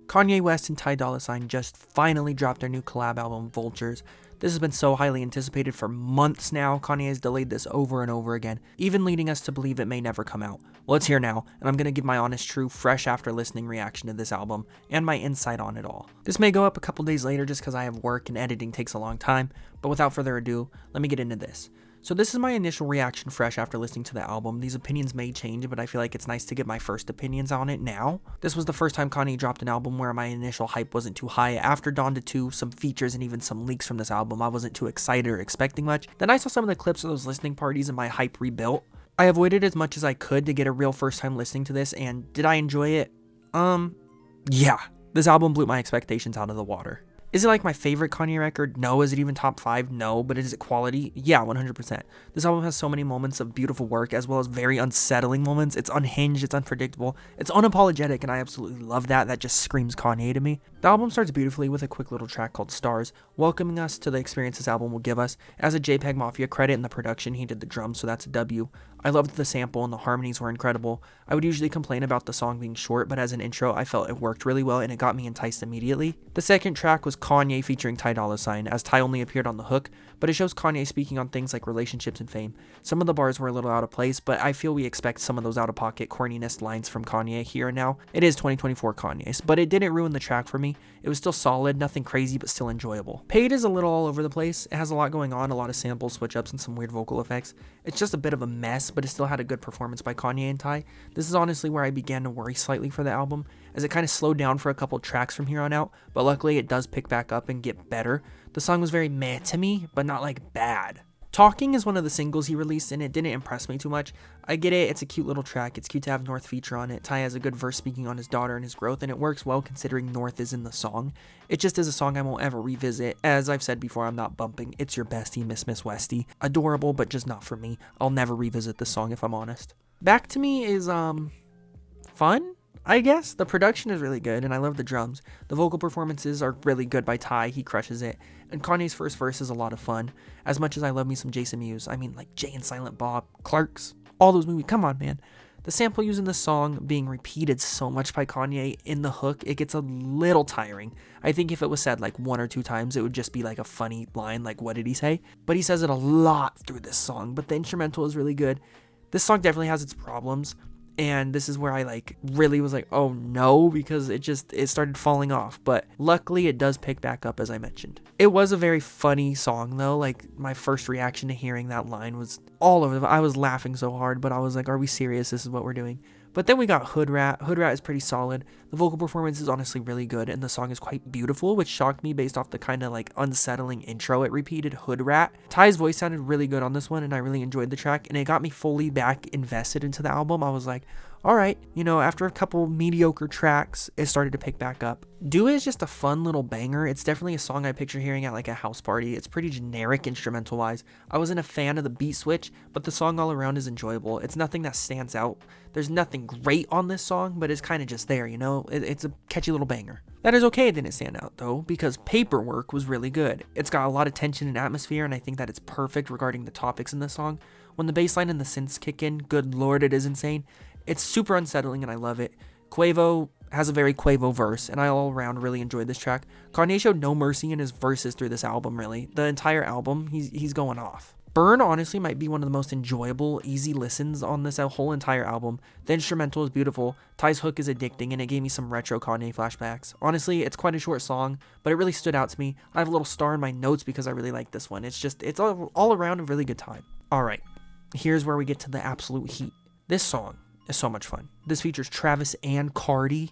Kanye West and Ty Dolla Ign just finally dropped their new collab album, Vultures. This has been so highly anticipated for months now. Kanye has delayed this over and over again, even leading us to believe it may never come out. Well, it's here now, and I'm going to give my honest, true, fresh after listening reaction to this album, and my insight on it all. This may go up a couple days later just because I have work and editing takes a long time, but without further ado, let me get into this. So this is my initial reaction fresh after listening to the album. These opinions may change, but I feel like it's nice to get my first opinions on it now. This was the first time Kanye dropped an album where my initial hype wasn't too high. After Donda 2, some features and even some leaks from this album, I wasn't too excited or expecting much. Then I saw some of the clips of those listening parties and my hype rebuilt. I avoided as much as I could to get a real first time listening to this, and did I enjoy it? Yeah. This album blew my expectations out of the water. Is it like my favorite Kanye record? No. Is it even top 5? No. But is it quality? Yeah, 100%. This album has so many moments of beautiful work as well as very unsettling moments. It's unhinged, it's unpredictable, it's unapologetic, and I absolutely love that. That just screams Kanye to me. The album starts beautifully with a quick little track called Stars, welcoming us to the experience this album will give us. As a JPEG Mafia credit in the production, he did the drums, so that's a W. I loved the sample and the harmonies were incredible. I would usually complain about the song being short, but as an intro, I felt it worked really well and it got me enticed immediately. The second track was Kanye featuring Ty Dolla Ign, as Ty only appeared on the hook, but it shows Kanye speaking on things like relationships and fame. Some of the bars were a little out of place, but I feel we expect some of those out-of-pocket corniness lines from Kanye here and now. It is 2024 Kanye's, but it didn't ruin the track for me. It was still solid, nothing crazy, but still enjoyable. Paid is a little all over the place. It has a lot going on, a lot of samples, switch-ups, and some weird vocal effects. It's just a bit of a mess, but it still had a good performance by Kanye and Ty. This is honestly where I began to worry slightly for the album, as it kind of slowed down for a couple tracks from here on out, but luckily it does pick back up and get better. The song was very meh to me, but not like bad. Talking is one of the singles he released, and it didn't impress me too much. I get it, it's a cute little track, it's cute to have North feature on it. Ty has a good verse speaking on his daughter and his growth, and it works well considering North is in the song. It just is a song I won't ever revisit. As I've said before, I'm not bumping It's Your Bestie, Miss Westie. Adorable, but just not for me. I'll never revisit this song if I'm honest. Back to Me is, fun? I guess. The production is really good, and I love the drums. The vocal performances are really good by Ty, he crushes it. And Kanye's first verse is a lot of fun. As much as I love me some Jason Mewes, I mean like Jay and Silent Bob, Clarks, all those movies, come on man. The sample used in the song being repeated so much by Kanye in the hook, it gets a little tiring. I think if it was said like 1 or 2 times, it would just be like a funny line, like what did he say? But he says it a lot through this song, but the instrumental is really good. This song definitely has its problems. And this is where I really was like, oh no, because it started falling off. But luckily it does pick back up, as I mentioned. It was a very funny song though. Like my first reaction to hearing that line was all over. I was laughing so hard, but I was like, are we serious? This is what we're doing. But then we got Hoodrat. Hoodrat is pretty solid. The vocal performance is honestly really good, and the song is quite beautiful, which shocked me based off the kind of unsettling intro it repeated, Hoodrat. Ty's voice sounded really good on this one, and I really enjoyed the track, and it got me fully back invested into the album. I was like, alright, after a couple mediocre tracks, it started to pick back up. Do It is just a fun little banger. It's definitely a song I picture hearing at a house party. It's pretty generic instrumental wise. I wasn't a fan of the beat switch, but the song all around is enjoyable. It's nothing that stands out. There's nothing great on this song, but it's kind of just there, It's a catchy little banger. That is okay it didn't stand out though, because Paperwork was really good. It's got a lot of tension and atmosphere, and I think that it's perfect regarding the topics in the song. When the bass line and the synths kick in, good lord, it is insane. It's super unsettling and I love it. Quavo has a very Quavo verse, and I all around really enjoyed this track. Kanye showed no mercy in his verses through this album, really. The entire album, he's going off. Burn honestly might be one of the most enjoyable, easy listens on this whole entire album. The instrumental is beautiful, Ty's hook is addicting, and it gave me some retro Kanye flashbacks. Honestly, it's quite a short song, but it really stood out to me. I have a little star in my notes because I really like this one. It's all around a really good time. Alright, here's where we get to the absolute heat. This song is so much fun. This features Travis and Cardi.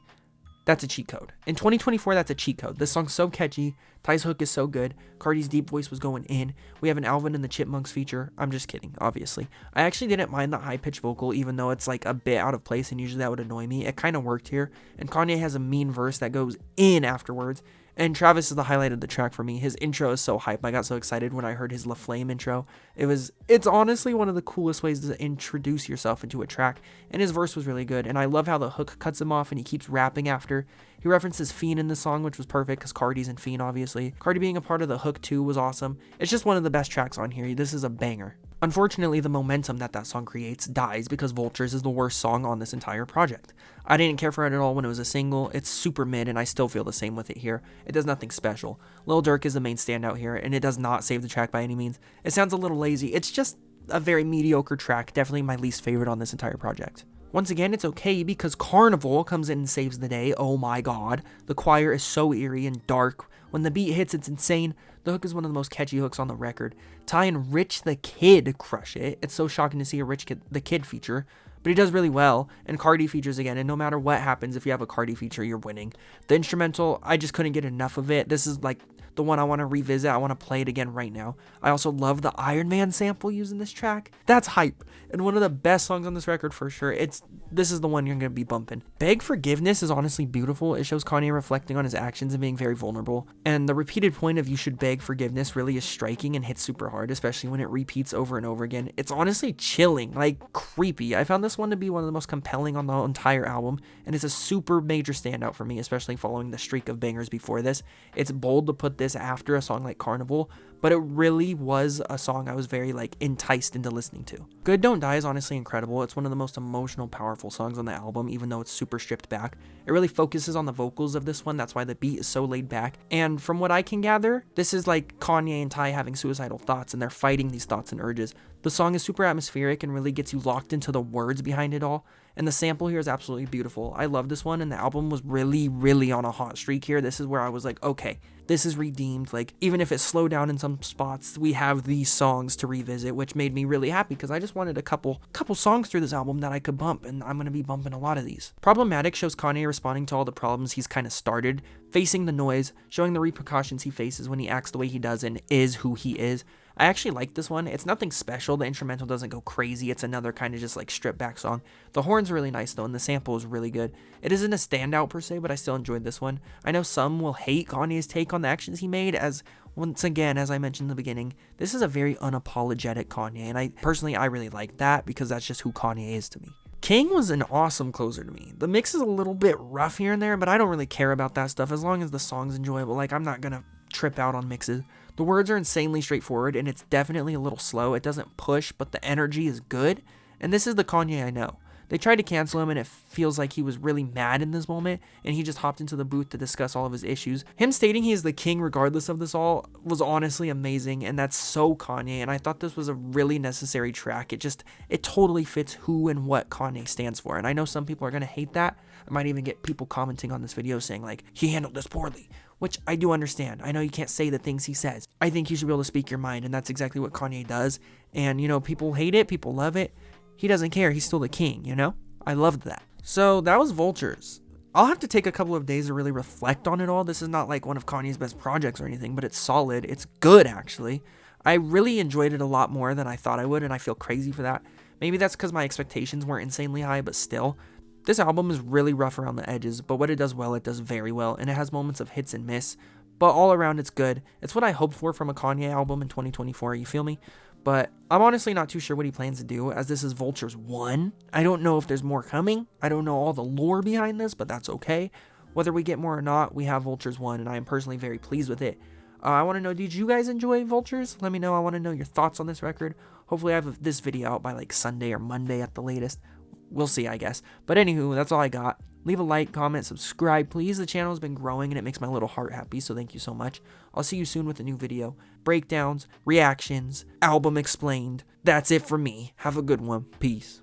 That's a cheat code. In 2024, that's a cheat code. This song's so catchy. Ty's hook is so good. Cardi's deep voice was going in. We have an Alvin and the Chipmunks feature. I'm just kidding, obviously. I actually didn't mind the high-pitched vocal, even though it's a bit out of place, and usually that would annoy me. It kind of worked here. And Kanye has a mean verse that goes in afterwards. And Travis is the highlight of the track for me. His intro is so hype. I got so excited when I heard his La Flame intro. It's honestly one of the coolest ways to introduce yourself into a track. And his verse was really good. And I love how the hook cuts him off and he keeps rapping after. He references Fiend in the song, which was perfect because Cardi's in Fiend, obviously. Cardi being a part of the hook too was awesome. It's just one of the best tracks on here. This is a banger. Unfortunately, the momentum that song creates dies because Vultures is the worst song on this entire project. I didn't care for it at all when it was a single. It's super mid, and I still feel the same with it here. It does nothing special. Lil Durk is the main standout here, and it does not save the track by any means. It sounds a little lazy. It's just a very mediocre track, definitely my least favorite on this entire project. Once again, it's okay because Carnival comes in and saves the day. Oh my god. The choir is so eerie and dark. When the beat hits, it's insane. The hook is one of the most catchy hooks on the record. Ty and Rich the Kid crush it. It's so shocking to see a the Kid feature, but he does really well. And Cardi features again, and no matter what happens, if you have a Cardi feature, you're winning. The instrumental, I just couldn't get enough of it. This is like the one I want to revisit. I want to play it again right now. I also love the Iron Man sample used in this track. That's hype, and one of the best songs on this record for sure. This is the one you're going to be bumping. Beg Forgiveness is honestly beautiful. It shows Kanye reflecting on his actions and being very vulnerable. And the repeated point of you should beg forgiveness really is striking and hits super hard, especially when it repeats over and over again. It's honestly chilling, like creepy. I found this one to be one of the most compelling on the entire album, and it's a super major standout for me, especially following the streak of bangers before this. It's bold to put this after a song like Carnival, but it really was a song I was very enticed into listening to. Good Don't Die is honestly incredible. It's one of the most emotional, powerful songs on the album, even though it's super stripped back. It really focuses on the vocals of this one. That's why the beat is so laid back. And from what I can gather, this is like Kanye and Ty having suicidal thoughts, and they're fighting these thoughts and urges. The song is super atmospheric and really gets you locked into the words behind it all. And the sample here is absolutely beautiful. I love this one, and the album was really, really on a hot streak here. This is where I was like, okay, this is redeemed. Like, even if it slowed down in some spots, we have these songs to revisit, which made me really happy because I just wanted a couple songs through this album that I could bump, and I'm going to be bumping a lot of these. Problematic shows Kanye responding to all the problems he's kind of started, facing the noise, showing the repercussions he faces when he acts the way he does and is who he is. I actually like this one. It's nothing special. The instrumental doesn't go crazy. It's another kind of just stripped back song. The horn's really nice though, and the sample is really good. It isn't a standout per se, but I still enjoyed this one. I know some will hate Kanye's take on the actions he made, as once again, as I mentioned in the beginning, this is a very unapologetic Kanye, and I really like that because that's just who Kanye is to me. King was an awesome closer to me. The mix is a little bit rough here and there, but I don't really care about that stuff as long as the song's enjoyable. I'm not gonna trip out on mixes. The words are insanely straightforward, and it's definitely a little slow. It doesn't push, but the energy is good, and this is the Kanye I know. They tried to cancel him, and it feels like he was really mad in this moment, and he just hopped into the booth to discuss all of his issues. Him stating he is the king regardless of this all was honestly amazing, and that's so Kanye, and I thought this was a really necessary track. It totally fits who and what Kanye stands for, and I know some people are going to hate that. I might even get people commenting on this video saying, he handled this poorly, which I do understand. I know you can't say the things he says. I think you should be able to speak your mind, and that's exactly what Kanye does, and, people hate it, people love it. He doesn't care. He's still the king, I loved that. So that was Vultures. I'll have to take a couple of days to really reflect on it all. This is not one of Kanye's best projects or anything, but it's solid. It's good, actually. I really enjoyed it a lot more than I thought I would, and I feel crazy for that. Maybe that's because my expectations weren't insanely high, but still. This album is really rough around the edges, but what it does well, it does very well, and it has moments of hits and miss, but all around it's good. It's what I hoped for from a Kanye album in 2024, you feel me? But I'm honestly not too sure what he plans to do, as this is Vultures 1. I don't know if there's more coming. I don't know all the lore behind this, but that's okay. Whether we get more or not, we have Vultures 1, and I am personally very pleased with it. I want to know, did you guys enjoy Vultures? Let me know. I want to know your thoughts on this record. Hopefully I have this video out by Sunday or Monday at the latest. We'll see, I guess. But anywho, that's all I got. Leave a like, comment, subscribe, please. The channel has been growing and it makes my little heart happy, so thank you so much. I'll see you soon with a new video. Breakdowns, reactions, album explained. That's it for me. Have a good one. Peace.